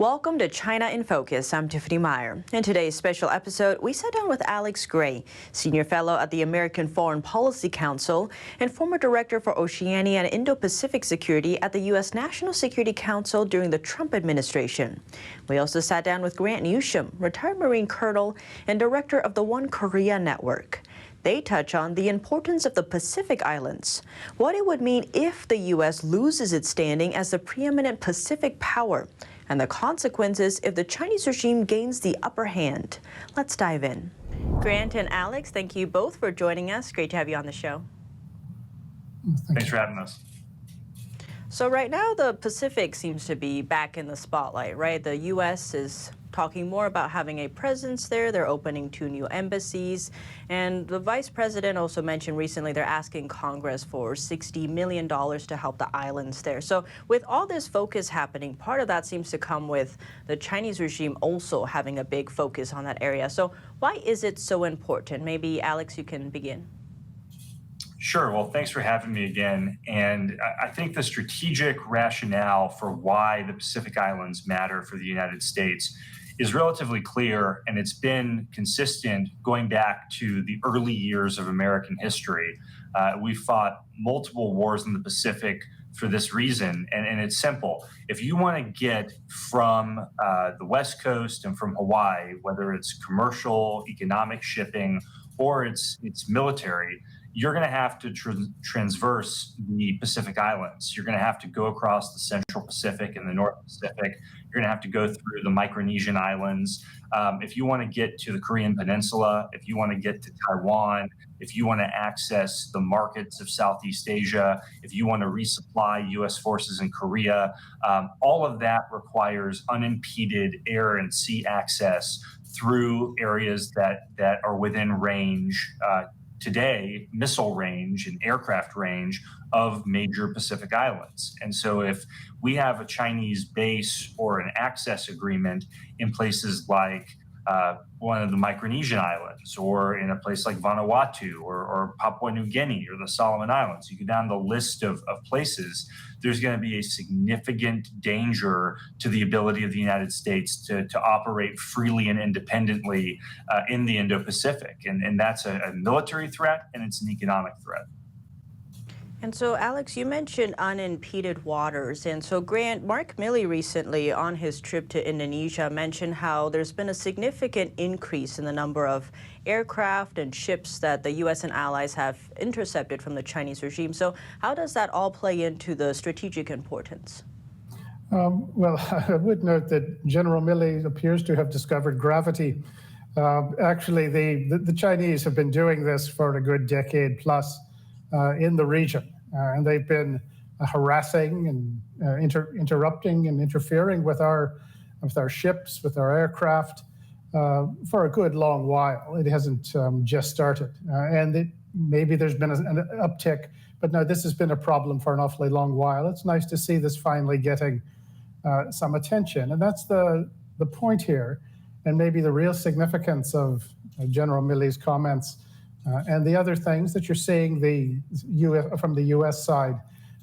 Welcome to China in Focus. I'm Tiffany Meyer. In today's special episode, we sat down with Alex Gray, Senior Fellow at the American Foreign Policy Council and former Director for Oceania and Indo-Pacific Security at the U.S. National Security Council during the Trump administration. We also sat down with Grant Newsham, retired Marine Colonel and Director of the One Korea Network. They touch on the importance of the Pacific Islands, what it would mean if the U.S. loses its standing as the preeminent Pacific power, and the consequences if the Chinese regime gains the upper hand. Let's dive in. Grant and Alex, thank you both for joining us. Great to have you on the show. Thanks for having us. So right now, the Pacific seems to be back in the spotlight, right? The U.S. is talking more about having a presence there. They're opening 2 new embassies. And the vice president also mentioned recently they're asking Congress for $60 million to help the islands there. So with all this focus happening, part of that seems to come with the Chinese regime also having a big focus on that area. So why is it so important? Maybe, Alex, you can begin. Sure. Well, thanks for having me again. And I think the strategic rationale for why the Pacific Islands matter for the United States is relatively clear, and it's been consistent going back to the early years of American history. We fought multiple wars in the Pacific for this reason, and it's simple. If you want to get from the West Coast and from Hawaii, whether it's commercial, economic shipping, or it's military, you're going to have to transverse the Pacific Islands. You're going to have to go across the Central Pacific and the North Pacific. You're going to have to go through the Micronesian Islands. If you want to get to the Korean Peninsula, if you want to get to Taiwan, if you want to access the markets of Southeast Asia, if you want to resupply U.S. forces in Korea, all of that requires unimpeded air and sea access through areas that are within range today, missile range and aircraft range of major Pacific Islands. And so if we have a Chinese base or an access agreement in places like one of the Micronesian Islands, or in a place like Vanuatu or Papua New Guinea or the Solomon Islands, you go down the list of places, there's going to be a significant danger to the ability of the United States to operate freely and independently in the Indo-Pacific. And that's a military threat, and it's an economic threat. And so, Alex, you mentioned unimpeded waters. And so, Grant, Mark Milley recently on his trip to Indonesia mentioned how there's been a significant increase in the number of aircraft and ships that the U.S. and allies have intercepted from the Chinese regime. So how does that all play into the strategic importance? Well, I would note that General Milley appears to have discovered gravity. Actually, the Chinese have been doing this for a good decade plus in the region. And they've been harassing and interrupting and interfering with our ships, with our aircraft for a good long while. It hasn't just started. And maybe there's been an uptick, but no, this has been a problem for an awfully long while. It's nice to see this finally getting some attention. And that's the point here, and maybe the real significance of General Milley's comments. And the other things that you're seeing from the U.S. side,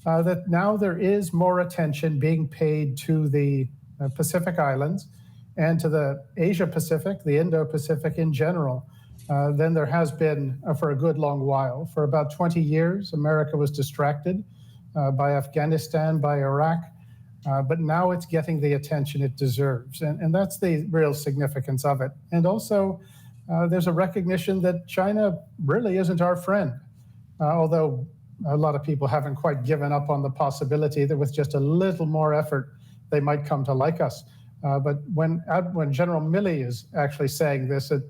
that now there is more attention being paid to the Pacific Islands and to the Asia-Pacific, the Indo-Pacific in general, than there has been for a good long while. For about 20 years, America was distracted by Afghanistan, by Iraq, but now it's getting the attention it deserves. And that's the real significance of it. And also, there's a recognition that China really isn't our friend, although a lot of people haven't quite given up on the possibility that with just a little more effort, they might come to like us. But when General Milley is actually saying this, it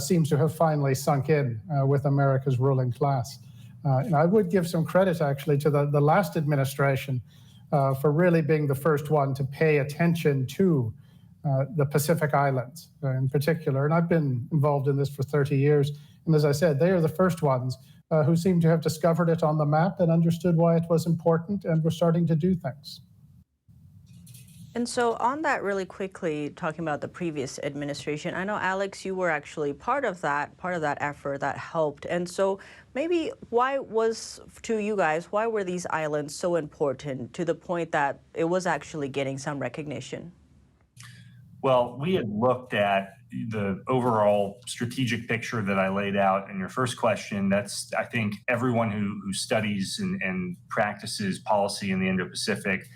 seems to have finally sunk in with America's ruling class. And I would give some credit, actually, to the last administration for really being the first one to pay attention to the Pacific Islands in particular. And I've been involved in this for 30 years. And as I said, they are the first ones who seem to have discovered it on the map and understood why it was important, and were starting to do things. And so on that really quickly, talking about the previous administration, I know, Alex, you were actually part of that effort that helped. And so maybe to you guys, why were these islands so important to the point that it was actually getting some recognition? Well, we had looked at the overall strategic picture that I laid out in your first question. That's, I think, everyone who studies and practices policy in the Indo-Pacific.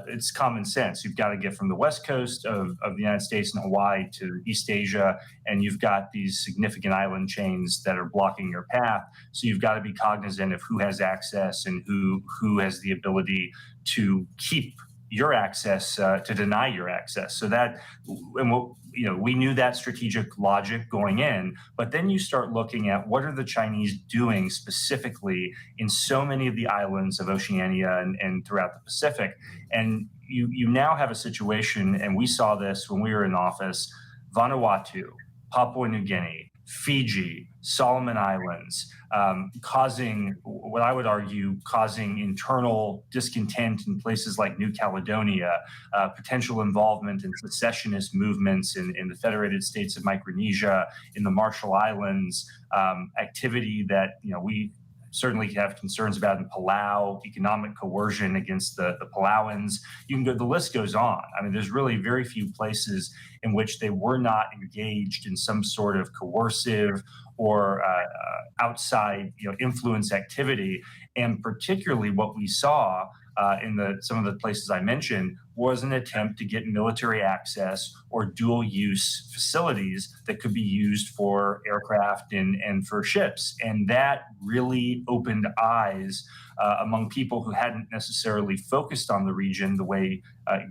It's common sense. You've got to get from the west coast of the United States and Hawaii to East Asia, and you've got these significant island chains that are blocking your path. So you've got to be cognizant of who has access and who has the ability to keep your access, to deny your access. So that, and what, we knew that strategic logic going in, but then you start looking at what are the Chinese doing specifically in so many of the islands of Oceania and throughout the Pacific. And you now have a situation, and we saw this when we were in office, Vanuatu, Papua New Guinea, Fiji, Solomon Islands, causing what I would argue causing internal discontent in places like New Caledonia, potential involvement in secessionist movements in the Federated States of Micronesia, in the Marshall Islands, activity that we certainly have concerns about in Palau, economic coercion against the Palauans. You can go, the list goes on. I mean, there's really very few places in which they were not engaged in some sort of coercive or outside influence activity. And particularly what we saw in some of the places I mentioned was an attempt to get military access or dual use facilities that could be used for aircraft and for ships. And that really opened eyes among people who hadn't necessarily focused on the region the way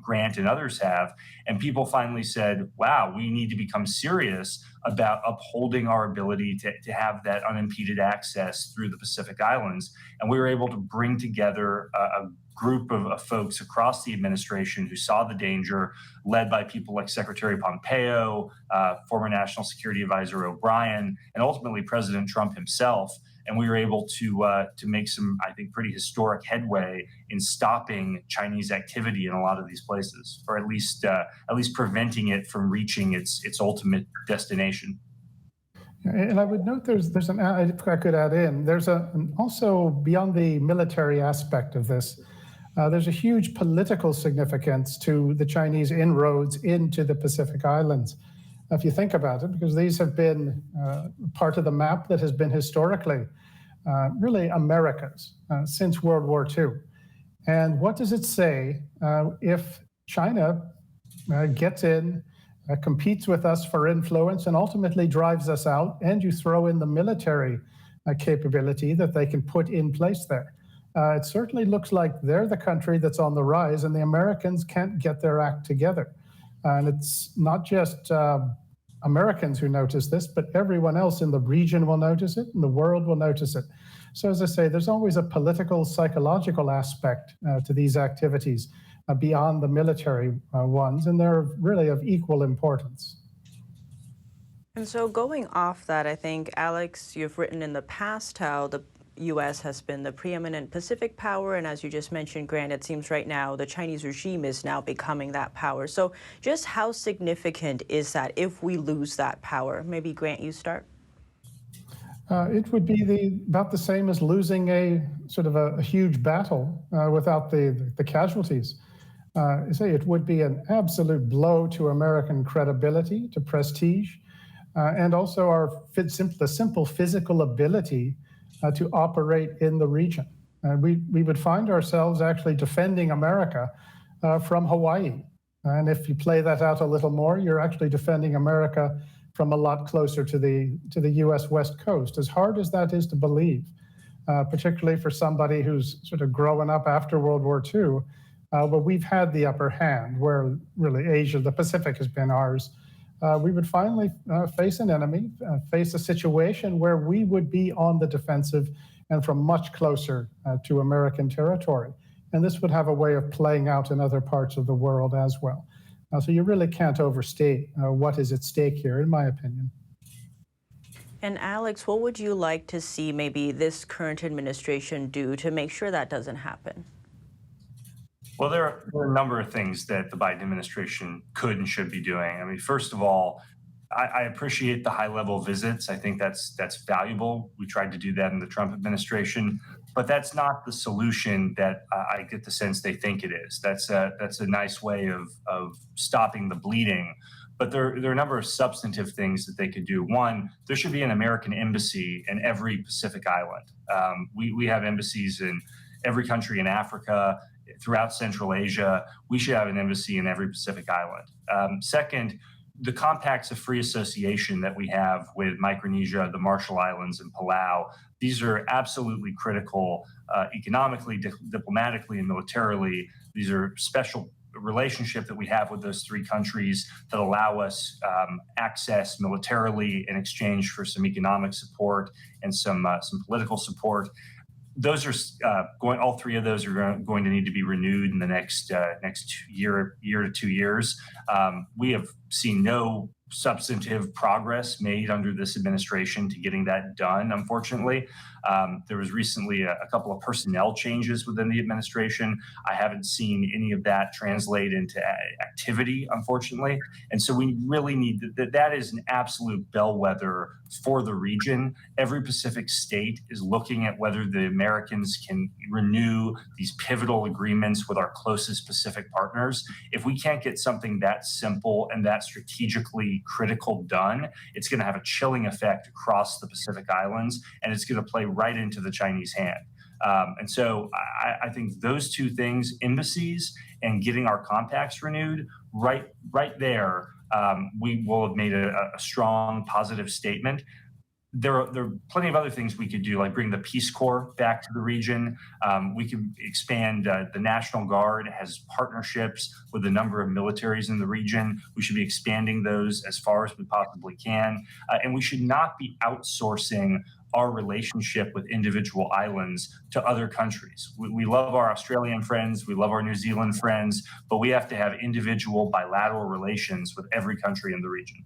Grant and others have. And people finally said, wow, we need to become serious about upholding our ability to have that unimpeded access through the Pacific Islands. And we were able to bring together a group of folks across the administration who saw the danger, led by people like Secretary Pompeo, former National Security Advisor O'Brien, and ultimately President Trump himself. And we were able to make some, I think, pretty historic headway in stopping Chinese activity in a lot of these places, or at least preventing it from reaching its ultimate destination. And I would note there's an, if I could add in, there's also beyond the military aspect of this, there's a huge political significance to the Chinese inroads into the Pacific Islands. If you think about it, because these have been part of the map that has been historically really America's since World War II. And what does it say if China gets in, competes with us for influence, and ultimately drives us out, and you throw in the military capability that they can put in place there? It certainly looks like they're the country that's on the rise, and the Americans can't get their act together. And it's not just Americans who notice this, but everyone else in the region will notice it, and the world will notice it. So as I say, there's always a political, psychological aspect to these activities beyond the military ones, and they're really of equal importance. And so going off that, I think, Alex, you've written in the past how the U.S. has been the preeminent Pacific power, and as you just mentioned, Grant, it seems right now the Chinese regime is now becoming that power. So just how significant is that if we lose that power? Maybe, Grant, you start. It would be about the same as losing a sort of a huge battle without the casualties. It would be an absolute blow to American credibility, to prestige, and also the simple physical ability to operate in the region. We would find ourselves actually defending America from Hawaii. And if you play that out a little more, you're actually defending America from a lot closer to the U.S. West Coast. As hard as that is to believe, particularly for somebody who's sort of growing up after World War II, but we've had the upper hand where really Asia, the Pacific has been ours. We would finally face an enemy, face a situation where we would be on the defensive and from much closer to American territory. And this would have a way of playing out in other parts of the world as well. So you really can't overstate what is at stake here, in my opinion. And Alex, what would you like to see maybe this current administration do to make sure that doesn't happen? Well, there are a number of things that the Biden administration could and should be doing. I mean, first of all, I appreciate the high-level visits. I think that's valuable. We tried to do that in the Trump administration, but that's not the solution that I get the sense they think it is. That's a nice way of stopping the bleeding. But there are a number of substantive things that they could do. One, there should be an American embassy in every Pacific island. We have embassies in every country in Africa, throughout Central Asia. We should have an embassy in every Pacific island. Second, the compacts of free association that we have with Micronesia, the Marshall Islands, and Palau, these are absolutely critical economically, diplomatically, and militarily. These are special relationship that we have with those three countries that allow us access militarily in exchange for some economic support and some political support. Those are all three of those are going to need to be renewed in the next year to 2 years. We have seen no substantive progress made under this administration to getting that done, unfortunately. There was recently a couple of personnel changes within the administration. I haven't seen any of that translate into activity, unfortunately. And so we really need that is an absolute bellwether for the region. Every Pacific state is looking at whether the Americans can renew these pivotal agreements with our closest Pacific partners. If we can't get something that simple and that strategically critical done, it's going to have a chilling effect across the Pacific Islands, and it's going to play right into the Chinese hand. And so I think those two things, embassies and getting our compacts renewed, right there, we will have made a strong, positive statement. There are plenty of other things we could do, like bring the Peace Corps back to the region. We can expand the National Guard has partnerships with a number of militaries in the region. We should be expanding those as far as we possibly can. And we should not be outsourcing our relationship with individual islands to other countries. We love our Australian friends, we love our New Zealand friends, but we have to have individual bilateral relations with every country in the region.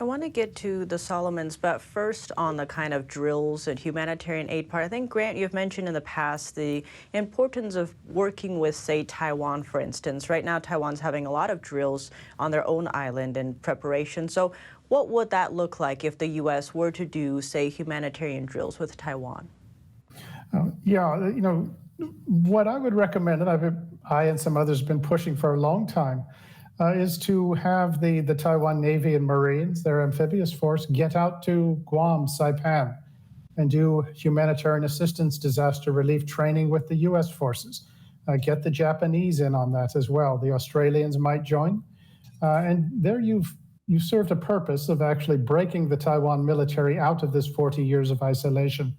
I want to get to the Solomons, but first on the kind of drills and humanitarian aid part. I think, Grant, you've mentioned in the past the importance of working with, say, Taiwan, for instance. Right now, Taiwan's having a lot of drills on their own island in preparation. So what would that look like if the U.S. were to do, say, humanitarian drills with Taiwan? What I would recommend, and I and some others have been pushing for a long time, is to have the Taiwan Navy and Marines, their amphibious force, get out to Guam, Saipan, and do humanitarian assistance, disaster relief training with the U.S. forces. Get the Japanese in on that as well. The Australians might join. And there you've served a purpose of actually breaking the Taiwan military out of this 40 years of isolation.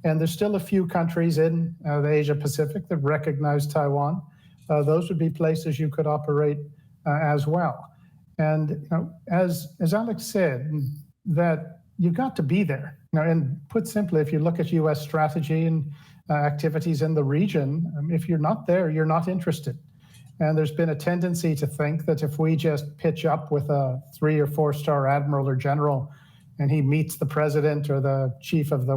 And there's still a few countries in the Asia Pacific that recognize Taiwan. Those would be places you could operate as well. And as Alex said, that you've got to be there. And put simply, if you look at U.S. strategy and activities in the region, if you're not there, you're not interested. And there's been a tendency to think that if we just pitch up with a 3 or 4 star admiral or general, and he meets the president or the chief of the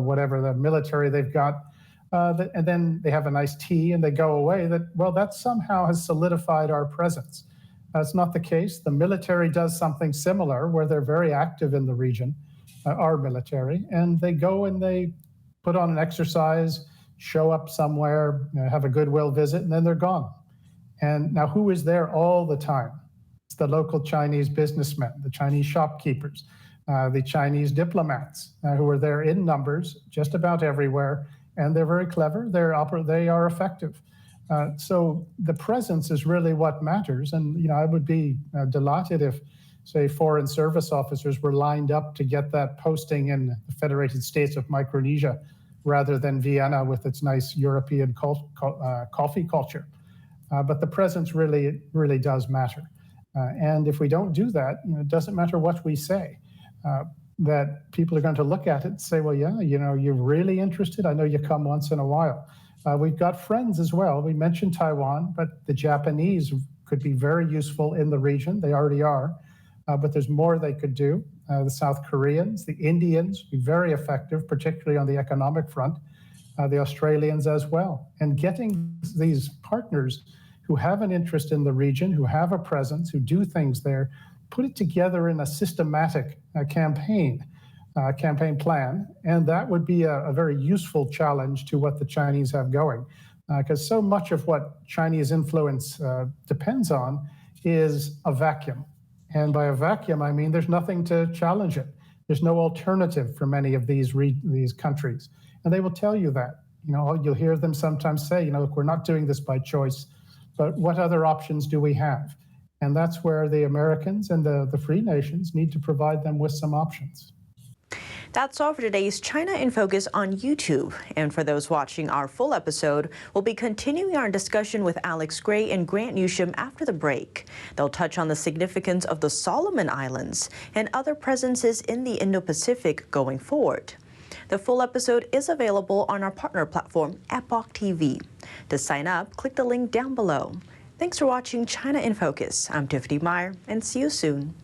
military they've got, and then they have a nice tea and they go away, that somehow has solidified our presence. That's not the case. The military does something similar where they're very active in the region, our military, and they go and they put on an exercise, show up somewhere, have a goodwill visit, and then they're gone. And now who is there all the time? It's the local Chinese businessmen, the Chinese shopkeepers, the Chinese diplomats who are there in numbers just about everywhere, and they're very clever. They are effective. So the presence is really what matters. And I would be delighted if, say, foreign service officers were lined up to get that posting in the Federated States of Micronesia rather than Vienna with its nice European coffee culture. But the presence really does matter. And if we don't do that, it doesn't matter what we say, that people are going to look at it and say, well, yeah, you're really interested. I know you come once in a while. We've got friends as well. We mentioned Taiwan, but the Japanese could be very useful in the region. They already are, but there's more they could do. The South Koreans, the Indians, be very effective, particularly on the economic front. The Australians as well. And getting these partners who have an interest in the region, who have a presence, who do things there, put it together in a systematic campaign plan, and that would be a very useful challenge to what the Chinese have going, because so much of what Chinese influence depends on is a vacuum. And by a vacuum, I mean there's nothing to challenge it. There's no alternative for many of these countries. And they will tell you that. You'll hear them sometimes say, look, we're not doing this by choice, but what other options do we have? And that's where the Americans and the free nations need to provide them with some options. That's all for today's China in Focus on YouTube. And for those watching our full episode, we'll be continuing our discussion with Alex Gray and Grant Newsham after the break. They'll touch on the significance of the Solomon Islands and other presences in the Indo-Pacific going forward. The full episode is available on our partner platform, Epoch TV. To sign up, click the link down below. Thanks for watching China in Focus. I'm Tiffany Meyer, and see you soon.